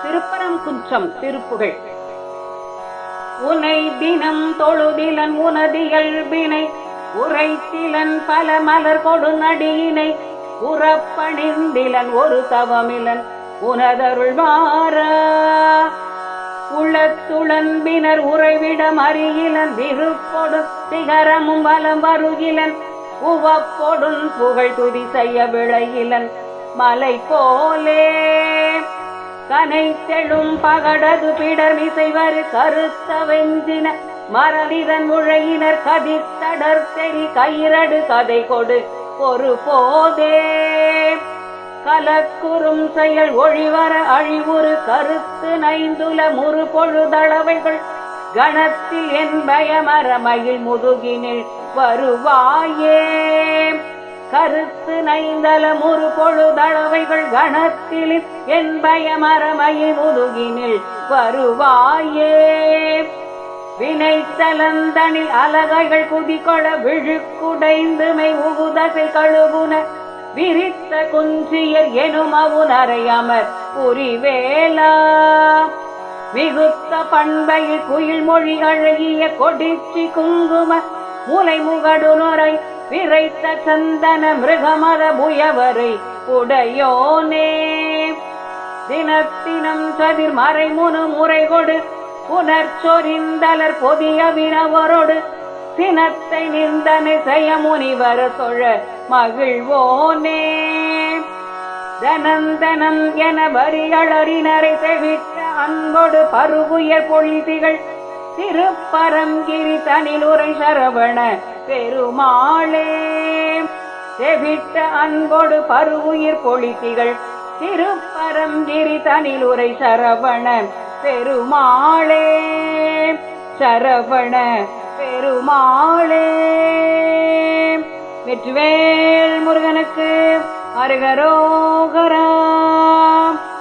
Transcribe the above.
திருப்பரங்குன்றம் திருப்புகழ். உனை தினம் தொழுதிலன் உனதியல்பினை உரைத்திலன் பல மலர் கொடு நடியினை உறப்பணிந்திலன் ஒரு தவமிலன் உனதருள் மாறா உளத்துளன்பினர் உறைவிடம் அறியிலன் விருப்பொடு சிகரமும் வலம் வருகிலன் உவப்பொடுன் புகழ் துதி செய்ய விளையிலன் மலை போலே கனை தெழும் பகடது பிடர் மிசைவரு கருத்த வெஞ்சின மரலிதன் முழையினர் கதித்தடர் தெரி கயிரடு கதை கொடு ஒரு போதே கலக்குறும் செயல் ஒழிவர அழிவுறு கருத்து நைந்துல முறு பொழுதளவைகள் கணத்தில் என் பயமரமயில் முதுகினில் வருவாயே கருத்து நைந்தல முறு பொழுதளவைகள் கணத்தில் என் பயமரமயில் முதுகினில் வருவாயே வினைத்தலந்தனில் அலகைகள் குதிகொள விழுக்குடைந்துமை உகுதசை கழுகுன விரித்த குஞ்சியர் எனும் அவுனரையமர் புரிவேலா மிகுத்த பண்பையில் குயில் மொழி அழகிய கொடிச்சி குங்கும மூலை முகடுநுரை விரைத்த சந்தன மிருகமத புயவரை உடையோனே தினத்தினம் சதிர் மறைமுனு முறை கொடு புனர்ச்சொரிந்தலர் பொதிய வினவரோடு சினத்தை நிந்தனை செய்ய முனிவர தொழ மகிழ்வோனே தனந்தனம் என வரியளறினரை தெவிட்ட அன்போடு பருகுயர் பொழிதிகள் திருப்பரங்கிரி தனிலுரை சரவண பெருமாளே தெவிட்ட அன்போடு பருகுயிர் பொழிதிகள் திருப்பரங்கிரி தனிலுரை சரவண பெருமாளே சரவண பெருமாளே. வெற்றிவேல் முருகனுக்கு அரகரோகரா.